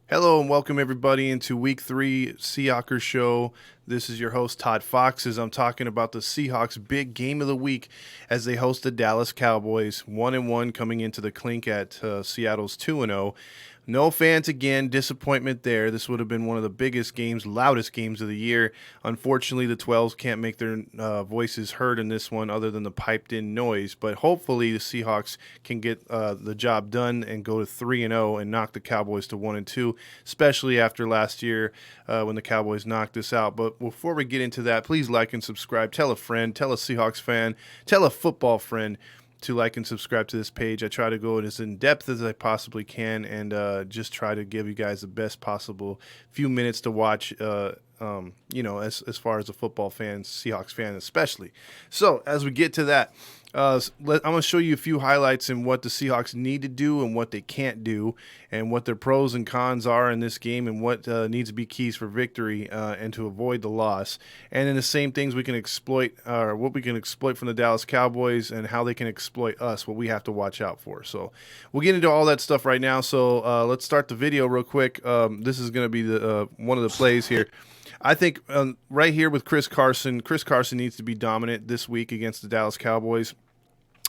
Hello and welcome everybody into Week 3 Seahawks Show. This is your host Todd Fox as I'm talking about the Seahawks' big game of the week as they host the Dallas Cowboys, 1-1 coming into the clink at Seattle's 2-0. No fans again, disappointment there. This would have been one of the biggest games, loudest games of the year. Unfortunately, the 12s can't make their voices heard in this one other than the piped-in noise. But hopefully the Seahawks can get the job done and go to 3-0 and knock the Cowboys to 1-2, especially after last year when the Cowboys knocked us out. But before we get into that, please like and subscribe. Tell a friend, tell a Seahawks fan, tell a football friend to like and subscribe to this page. I try to go as in depth as I possibly can and just try to give you guys the best possible few minutes to watch, as far as a football fan, Seahawks fan especially. So as we get to that, I'm going to show you a few highlights in what the Seahawks need to do and what they can't do and what their pros and cons are in this game and what needs to be keys for victory and to avoid the loss. And then the same things we can exploit, or what we can exploit from the Dallas Cowboys and how they can exploit us, what we have to watch out for. So we'll get into all that stuff right now. So let's start the video real quick. This is going to be the one of the plays here. I think right here with Chris Carson needs to be dominant this week against the Dallas Cowboys.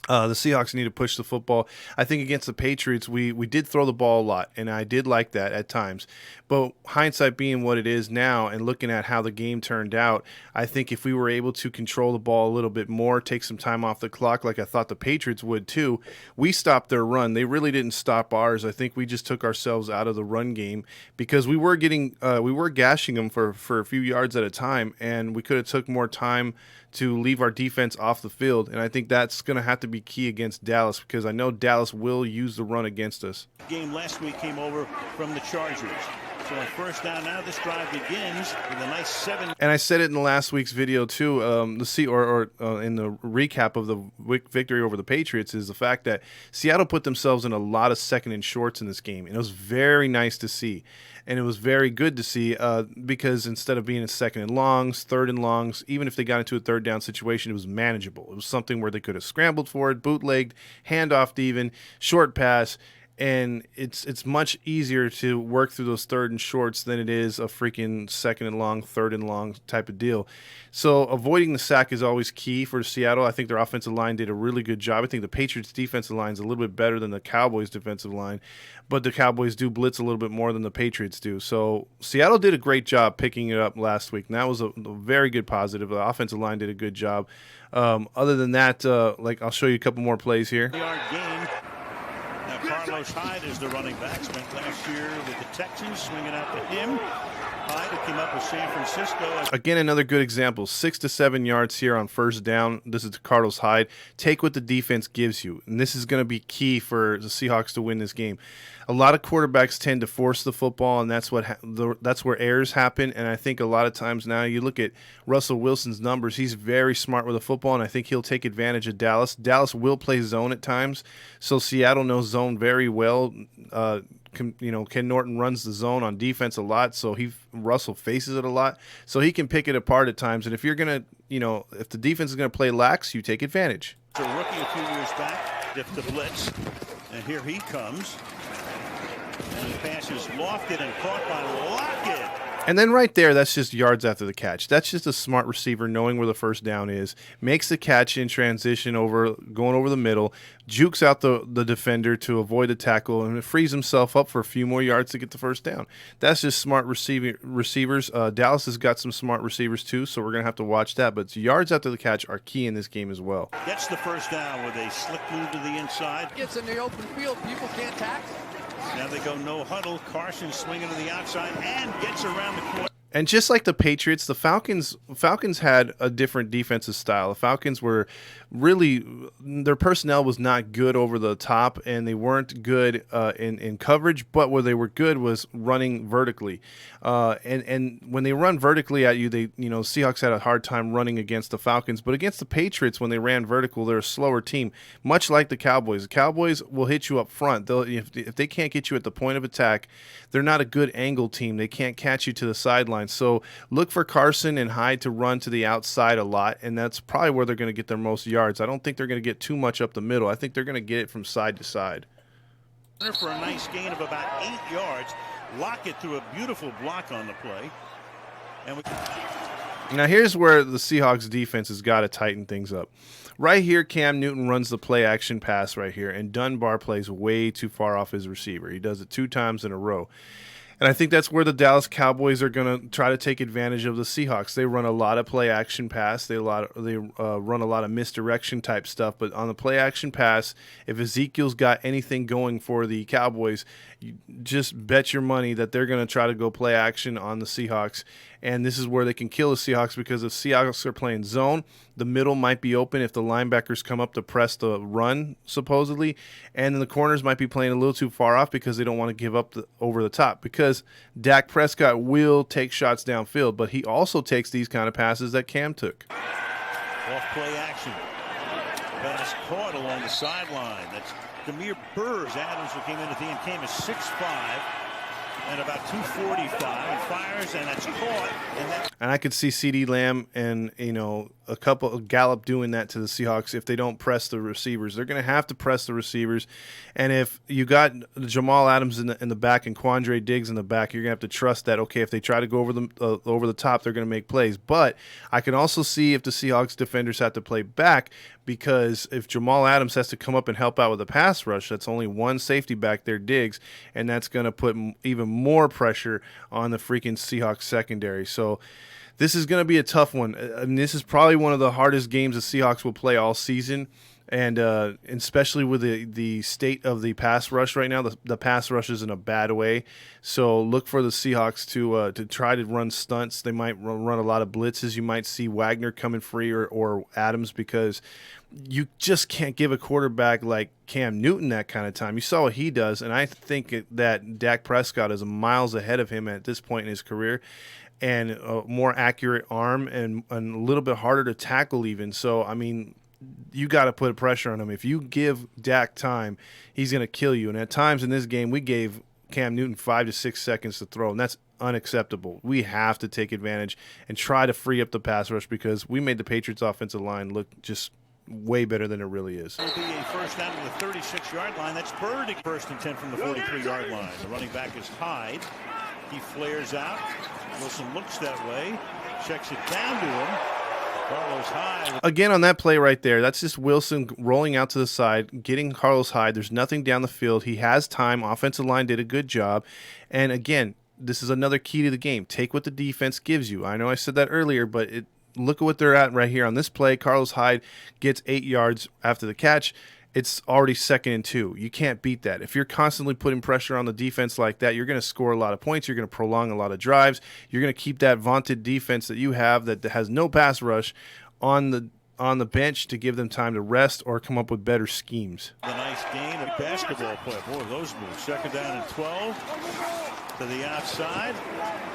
The Seahawks need to push the football. I think against the Patriots, we did throw the ball a lot, and I did like that at times. But hindsight being what it is now and looking at how the game turned out, I think if we were able to control the ball a little bit more, take some time off the clock like I thought the Patriots would too, we stopped their run. They really didn't stop ours. I think we just took ourselves out of the run game because we were gashing them for a few yards at a time, and we could have took more time to leave our defense off the field. And I think that's going to have to be key against Dallas because I know Dallas will use the run against us. Game last week came over from the Chargers. So on first down now, this drive begins with a nice 7. And I said it in the last week's video too. In the recap of the victory over the Patriots is the fact that Seattle put themselves in a lot of second and shorts in this game, and it was very nice to see. And it was very good to see because instead of being in second and longs, third and longs, even if they got into a third down situation, it was manageable. It was something where they could have scrambled for it, bootlegged, handoff to even, short pass. And it's much easier to work through those third and shorts than it is a freaking second and long, third and long type of deal. So avoiding the sack is always key for Seattle. I think their offensive line did a really good job. I think the Patriots' defensive line is a little bit better than the Cowboys' defensive line, but the Cowboys do blitz a little bit more than the Patriots do. So Seattle did a great job picking it up last week, and that was a very good positive. The offensive line did a good job. Other than that, I'll show you a couple more plays here. Yard gain. Now Carlos Hyde is the running back. Spent last year with the Texans, swinging out to him. Hyde who came up with San Francisco. Again, another good example. 6 to 7 yards here on first down. This is Carlos Hyde. Take what the defense gives you, and this is going to be key for the Seahawks to win this game. A lot of quarterbacks tend to force the football, and that's where errors happen. And I think a lot of times now you look at Russell Wilson's numbers. He's very smart with the football, and I think he'll take advantage of Dallas. Dallas will play zone at times, so Seattle knows zone very well. Ken Norton runs the zone on defense a lot, so Russell faces it a lot, so he can pick it apart at times. And if you're gonna, if the defense is gonna play lax, you take advantage. A rookie a few years back, dipped the blitz, and here he comes. And the pass is lofted and caught by Lockett. And then right there, that's just yards after the catch. That's just a smart receiver knowing where the first down is, makes the catch in transition going over the middle, jukes out the defender to avoid the tackle, and frees himself up for a few more yards to get the first down. That's just smart receivers. Dallas has got some smart receivers too, so we're going to have to watch that. But yards after the catch are key in this game as well. Gets the first down with a slick move to the inside. Gets in the open field, people can't tackle. Now they go no huddle. Carson swinging to the outside and gets around the corner. And just like the Patriots, the Falcons had a different defensive style. The Falcons were really, their personnel was not good over the top, and they weren't good in coverage, but where they were good was running vertically. And when they run vertically at you, Seahawks had a hard time running against the Falcons. But against the Patriots, when they ran vertical, they're a slower team, much like the Cowboys. The Cowboys will hit you up front. If they can't get you at the point of attack, they're not a good angle team. They can't catch you to the sideline. So look for Carson and Hyde to run to the outside a lot, and that's probably where they're going to get their most yards. I don't think they're going to get too much up the middle. I think they're going to get it from side to side. For a nice gain of about 8 yards. Lockett threw a beautiful block on the play. And now here's where the Seahawks defense has got to tighten things up. Right here, Cam Newton runs the play action pass right here, and Dunbar plays way too far off his receiver. He does it 2 times in a row. And I think that's where the Dallas Cowboys are going to try to take advantage of the Seahawks. They run a lot of play action pass. They run a lot of misdirection type stuff. But on the play action pass, if Ezekiel's got anything going for the Cowboys, you just bet your money that they're going to try to go play action on the Seahawks. And this is where they can kill the Seahawks, because if Seahawks are playing zone, the middle might be open if the linebackers come up to press the run, supposedly. And then the corners might be playing a little too far off because they don't want to give up over the top. Because Dak Prescott will take shots downfield, but he also takes these kind of passes that Cam took. Off play action. Pass caught along the sideline. That's Demir Burrs. Adams, who came in at the end, came as 6'5". And about 245 and fires, and that's caught. And I could see CeeDee Lamb and a couple of Gallup doing that to the Seahawks if they don't press the receivers. They're going to have to press the receivers. And if you got Jamal Adams in the back and Quandre Diggs in the back, you're going to have to trust that, okay, if they try to go over the top, they're going to make plays. But I can also see if the Seahawks defenders have to play back, because if Jamal Adams has to come up and help out with a pass rush, that's only one safety back there, Diggs, and that's going to put even more pressure on the freaking Seahawks secondary. So this is going to be a tough one. And this is probably one of the hardest games the Seahawks will play all season, and especially with the state of the pass rush right now. The pass rush is in a bad way, so look for the Seahawks to try to run stunts. They might run a lot of blitzes. You might see Wagner coming free or Adams, because you just can't give a quarterback like Cam Newton that kind of time. You saw what he does, and I think that Dak Prescott is miles ahead of him at this point in his career, and a more accurate arm and a little bit harder to tackle even. So, I mean, you got to put pressure on him. If you give Dak time, he's going to kill you. And at times in this game, we gave Cam Newton 5 to 6 seconds to throw, and that's unacceptable. We have to take advantage and try to free up the pass rush, because we made the Patriots offensive line look just way better than it really is. It'll be a first down to the 36-yard line. That's Bird. First and 10 from the 43-yard line. The running back is Hyde. He flares out. Wilson looks that way. Checks it down to him. Carlos Hyde. Again, on that play right there, that's just Wilson rolling out to the side, getting Carlos Hyde. There's nothing down the field. He has time. Offensive line did a good job. And again, this is another key to the game. Take what the defense gives you. I know I said that earlier, but look at what they're at right here on this play. Carlos Hyde gets 8 yards after the catch. It's already 2nd and 2. You can't beat that. If you're constantly putting pressure on the defense like that, you're going to score a lot of points. You're going to prolong a lot of drives. You're going to keep that vaunted defense that you have that has no pass rush on the bench to give them time to rest or come up with better schemes. A nice gain of basketball play. Boy, those moves. 2nd down and 12 to the outside.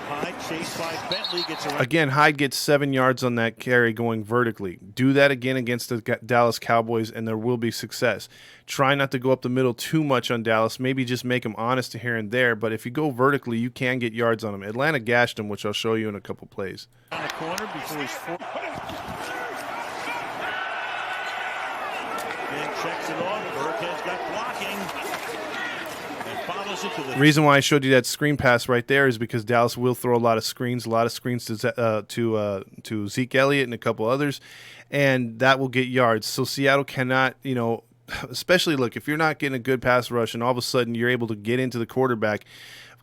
Hyde chased by Bentley, gets around. Again, Hyde gets 7 yards on that carry going vertically. Do that again against the Dallas Cowboys, and there will be success. Try not to go up the middle too much on Dallas. Maybe just make them honest here and there. But if you go vertically, you can get yards on them. Atlanta gashed them, which I'll show you in a couple plays. On the corner before he's and checks it off. Burkhead's got blocking. The reason why I showed you that screen pass right there is because Dallas will throw a lot of screens to Zeke Elliott and a couple others, and that will get yards. So Seattle cannot, especially look, if you're not getting a good pass rush and all of a sudden you're able to get into the quarterback,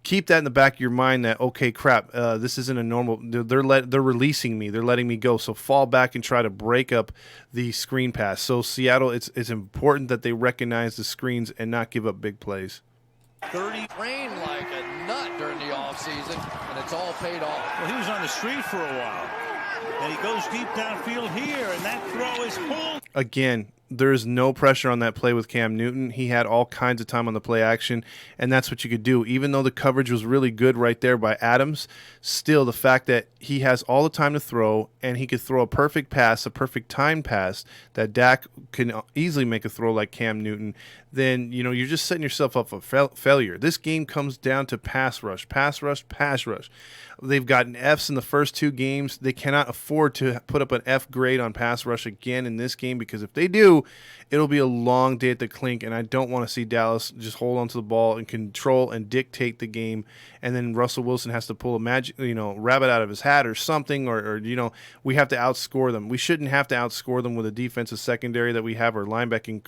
keep that in the back of your mind that, okay, crap, this isn't a normal. They're releasing me. They're letting me go. So fall back and try to break up the screen pass. So Seattle, it's important that they recognize the screens and not give up big plays. 30 rained like a nut during the offseason, and it's all paid off. Well, he was on the street for a while, and he goes deep downfield here, and that throw is pulled. Again, there's no pressure on that play with Cam Newton. He had all kinds of time on the play action, and that's what you could do. Even though the coverage was really good right there by Adams, still the fact that he has all the time to throw, and he could throw a perfect pass, a perfect time pass, that Dak can easily make a throw like Cam Newton, then you're just setting yourself up for failure. This game comes down to pass rush, pass rush, pass rush. They've gotten Fs in the first 2 games. They cannot afford to put up an F grade on pass rush again in this game, because if they do, it'll be a long day at the clink, and I don't want to see Dallas just hold onto the ball and control and dictate the game, and then Russell Wilson has to pull a magic, rabbit out of his hat or something, or we have to outscore them. We shouldn't have to outscore them with a defensive secondary that we have, or linebacking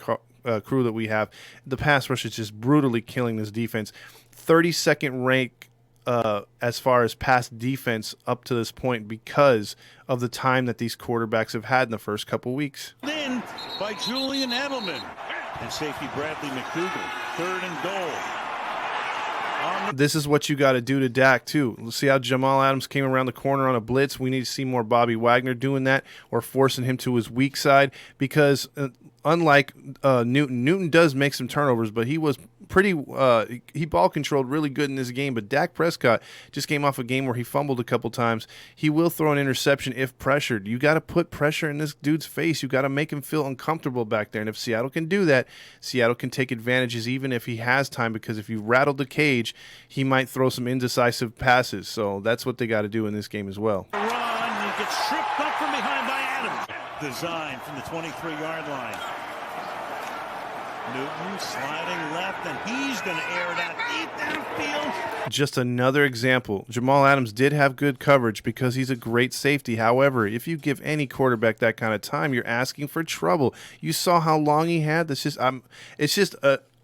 crew that we have. The pass rush is just brutally killing this defense. 32nd rank as far as pass defense up to this point, because of the time that these quarterbacks have had in the first couple weeks. In by Julian Edelman and safety Bradley McDougal. 3rd and goal. This is what you got to do to Dak, too. Let's see how Jamal Adams came around the corner on a blitz. We need to see more Bobby Wagner doing that, or forcing him to his weak side, because unlike Newton does make some turnovers, but he was he ball controlled really good in this game. But Dak Prescott just came off a game where he fumbled a couple times. He will throw an interception if pressured. You got to put pressure in this dude's face. You got to make him feel uncomfortable back there. And if Seattle can do that, Seattle can take advantages even if he has time, because if you rattle the cage, he might throw some indecisive passes. So that's what they got to do in this game as well. Run, he gets stripped up from behind by Adams. Design from the 23-yard line. Newton sliding left, and he's going to air it out deep downfield. Just another example. Jamal Adams did have good coverage because he's a great safety. However, if you give any quarterback that kind of time, you're asking for trouble. You saw how long he had.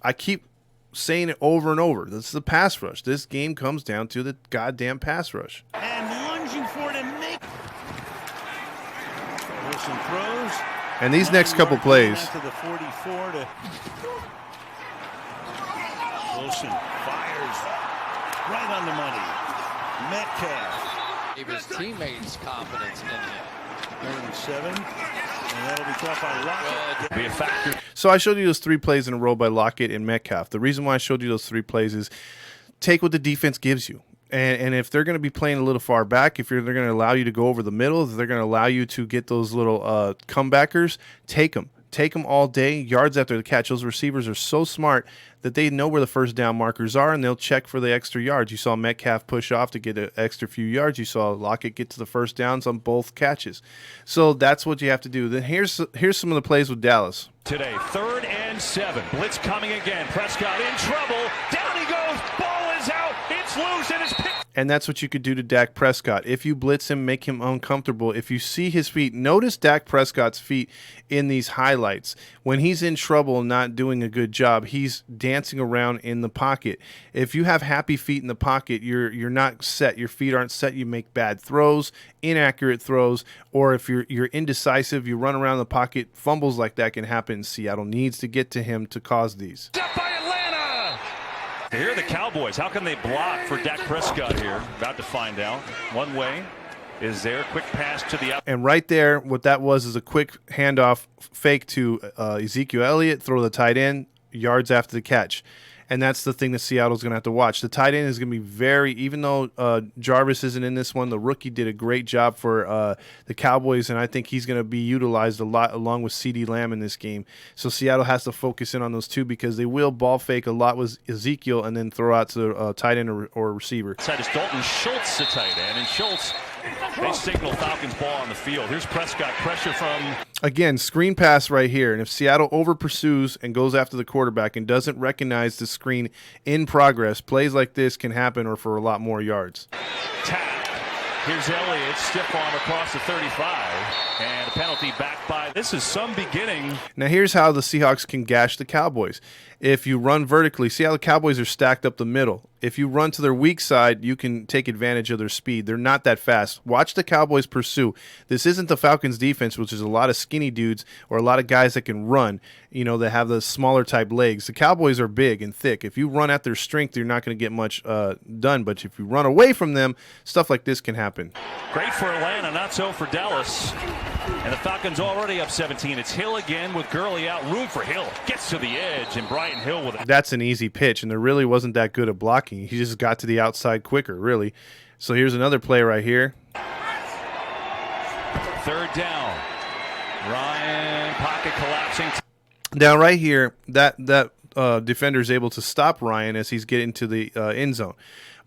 I keep saying it over and over. This is the pass rush. This game comes down to the goddamn pass rush. And lunging for it and make. Wilson throws. And these next couple plays. To the 44 to Wilson fires right on the money. Metcalf. Gave his teammates confidence in him. 3rd and 7. And that'll be caught by Lockett. Be a factor. So I showed you those 3 plays in a row by Lockett and Metcalf. The reason why I showed you those 3 plays is take what the defense gives you. And if they're going to be playing a little far back, if they're going to allow you to go over the middle, if they're going to allow you to get those little comebackers, take them. Take them all day, yards after the catch. Those receivers are so smart that they know where the first down markers are, and they'll check for the extra yards. You saw Metcalf push off to get an extra few yards. You saw Lockett get to the first downs on both catches. So that's what you have to do. Then here's some of the plays with Dallas. Today, 3rd and 7. Blitz coming again. Prescott in trouble. Down he goes. Ball is out. It's loose, and it's picked. And that's what you could do to Dak Prescott. If you blitz him, make him uncomfortable. If you see his feet, notice Dak Prescott's feet in these highlights. When he's in trouble and not doing a good job, he's dancing around in the pocket. If you have happy feet in the pocket, you're not set. Your feet aren't set. You make bad throws, inaccurate throws, or if you're indecisive, you run around the pocket. Fumbles like that can happen. Seattle needs to get to him to cause these. Here are the Cowboys. How can they block for Dak Prescott here? About to find out. One way is there. Quick pass to the out. And right there, what that was is a quick handoff fake to Ezekiel Elliott, throw the tight end, yards after the catch. And that's the thing that Seattle's going to have to watch. The tight end is going to be even though Jarvis isn't in this one, the rookie did a great job for the Cowboys, and I think he's going to be utilized a lot along with CeeDee Lamb in this game. So Seattle has to focus in on those two, because they will ball fake a lot with Ezekiel and then throw out to the tight end or receiver. Side is Dalton Schultz, the tight end, and Schultz, they signal Falcons ball on the field. Here's Prescott, pressure from... Again, screen pass right here. And if Seattle over pursues and goes after the quarterback and doesn't recognize the screen in progress, plays like this can happen, or for a lot more yards. Tap. Here's Elliott, stiff arm across the 35, and a penalty back by... This is some beginning. Now here's how the Seahawks can gash the Cowboys. If you run vertically, see how the Cowboys are stacked up the middle. If you run to their weak side, you can take advantage of their speed. They're not that fast. Watch the Cowboys pursue. This isn't the Falcons defense, which is a lot of skinny dudes or a lot of guys that can run, that have the smaller type legs. The Cowboys are big and thick. If you run at their strength, you're not going to get much done. But if you run away from them, stuff like this can happen. Great for Atlanta, not so for Dallas. And the Falcons already up 17. It's Hill again with Gurley out. Room for Hill. Gets to the edge, and Brian Hill with it. That's an easy pitch, and there really wasn't that good at blocking. He just got to the outside quicker, really. So here's another play right here. 3rd down. Ryan, pocket collapsing. Now right here, that defender is able to stop Ryan as he's getting to the end zone.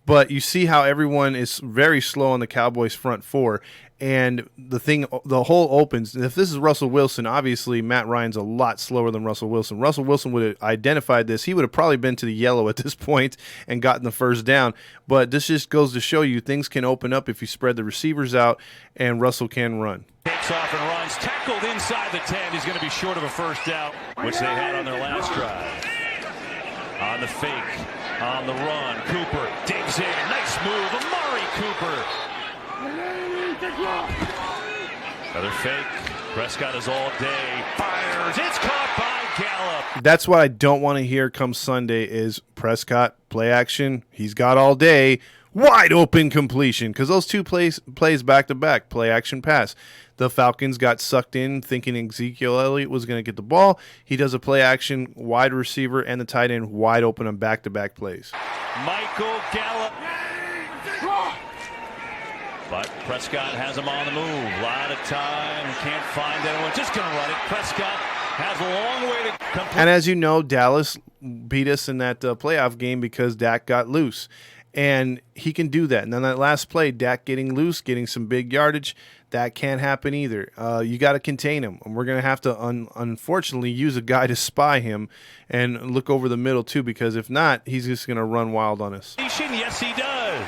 But you see how everyone is very slow on the Cowboys' front four, and the hole opens. If this is Russell Wilson, obviously Matt Ryan's a lot slower than Russell Wilson. Russell Wilson would have identified this. He would have probably been to the yellow at this point and gotten the first down. But this just goes to show you things can open up if you spread the receivers out, and Russell can run. Takes off and runs, tackled inside the 10. He's going to be short of a first down, which they had on their last drive. On the fake, on the run, Cooper digs in. Nice move, Amari Cooper. Another fake. Prescott is all day. Fires. It's caught by Gallup. That's what I don't want to hear come Sunday is Prescott play action. He's got all day. Wide open completion, because those two plays back to back, play action pass. The Falcons got sucked in thinking Ezekiel Elliott was going to get the ball. He does a play action, wide receiver and the tight end wide open on back to back plays. Michael Gallup. But Prescott has him on the move. A lot of time. Can't find anyone. Just going to run it. Prescott has a long way to come. And as you know, Dallas beat us in that playoff game because Dak got loose. And he can do that. And then that last play, Dak getting loose, getting some big yardage, that can't happen either. You got to contain him. And we're going to have to, unfortunately, use a guy to spy him and look over the middle, too, because if not, he's just going to run wild on us. Yes, he does.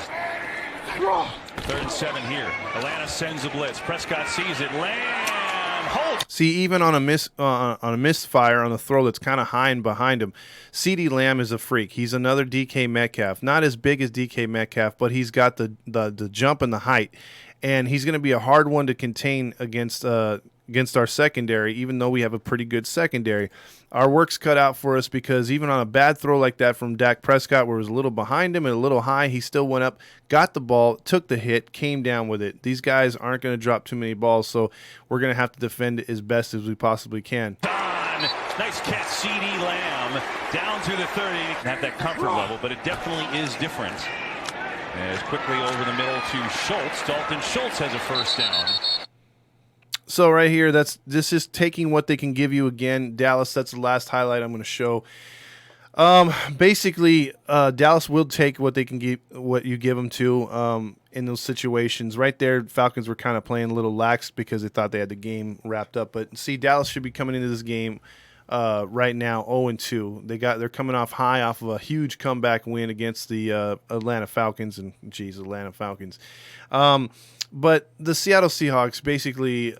3rd and 7 here. Atlanta sends a blitz. Prescott sees it. Lamb holds. See, even on a misfire on a throw that's kind of high and behind him, CeeDee Lamb is a freak. He's another DK Metcalf. Not as big as DK Metcalf, but he's got the jump and the height. And he's going to be a hard one to contain against our secondary, even though we have a pretty good secondary. Our work's cut out for us because even on a bad throw like that from Dak Prescott, where it was a little behind him and a little high, he still went up, got the ball, took the hit, came down with it. These guys aren't going to drop too many balls, so we're going to have to defend it as best as we possibly can. Nice catch, CeeDee Lamb, down to the 30. Not that comfort level, but it definitely is different. As quickly over the middle to Schultz. Dalton Schultz has a first down. So right here, this is taking what they can give you again. Dallas, that's the last highlight I'm going to show. Basically, Dallas will take what they can give, what you give them to in those situations. Right there, Falcons were kind of playing a little lax because they thought they had the game wrapped up. But see, Dallas should be coming into this game right now 0-2. They're coming off of a huge comeback win against the Atlanta Falcons, and Atlanta Falcons. But the Seattle Seahawks, basically,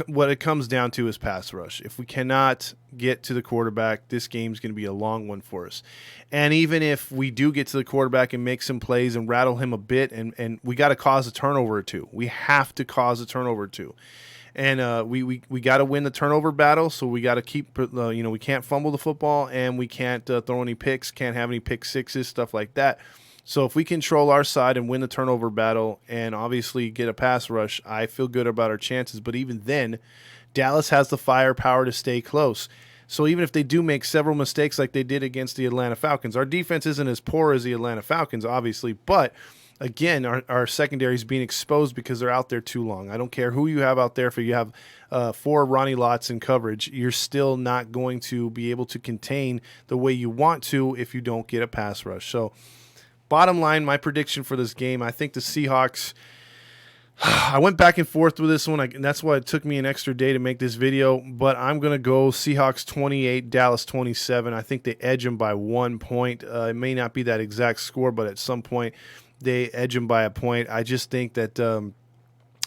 what it comes down to is pass rush. If we cannot get to the quarterback, this game's going to be a long one for us. And even if we do get to the quarterback and make some plays and rattle him a bit, and we got to cause a turnover or two. We have to cause a turnover or two. And we got to win the turnover battle, so we got to keep, we can't fumble the football, and we can't throw any picks, can't have any pick sixes, stuff like that. So if we control our side and win the turnover battle and obviously get a pass rush, I feel good about our chances. But even then, Dallas has the firepower to stay close. So even if they do make several mistakes like they did against the Atlanta Falcons, our defense isn't as poor as the Atlanta Falcons, obviously, but again, our secondary is being exposed because they're out there too long. I don't care who you have out there. If you have 4 Ronnie Lotts in coverage, you're still not going to be able to contain the way you want to if you don't get a pass rush. So bottom line, my prediction for this game, I think the Seahawks, I went back and forth with this one, and that's why it took me an extra day to make this video, but I'm going to go Seahawks 28, Dallas 27. I think they edge them by 1 point. It may not be that exact score, but at some point they edge them by a point. I just think that the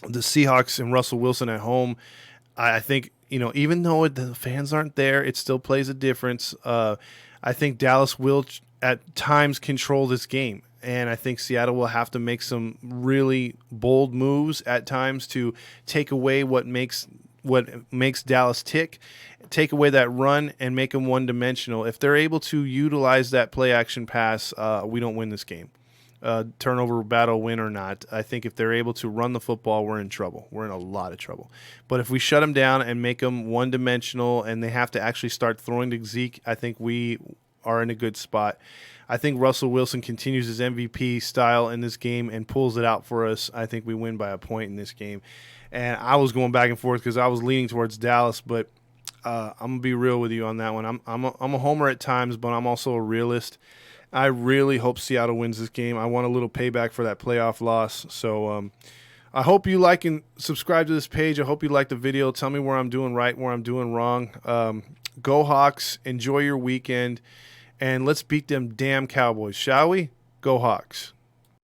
Seahawks and Russell Wilson at home, I think, even though the fans aren't there, it still plays a difference. I think Dallas will at times control this game, and I think Seattle will have to make some really bold moves at times to take away what makes Dallas tick, take away that run, and make them one-dimensional. If they're able to utilize that play-action pass, we don't win this game. Turnover battle, win or not, I think if they're able to run the football, we're in trouble. We're in a lot of trouble. But if we shut them down and make them one-dimensional and they have to actually start throwing to Zeke, I think we are in a good spot. I think Russell Wilson continues his MVP style in this game and pulls it out for us. I think we win by a point in this game. And I was going back and forth because I was leaning towards Dallas, but I'm gonna be real with you on that one. I'm a homer at times, but I'm also a realist. I really hope Seattle wins this game. I want a little payback for that playoff loss. So I hope you like and subscribe to this page. I hope you like the video. Tell me where I'm doing right, where I'm doing wrong. Go Hawks. Enjoy your weekend. And let's beat them damn Cowboys, shall we? Go Hawks.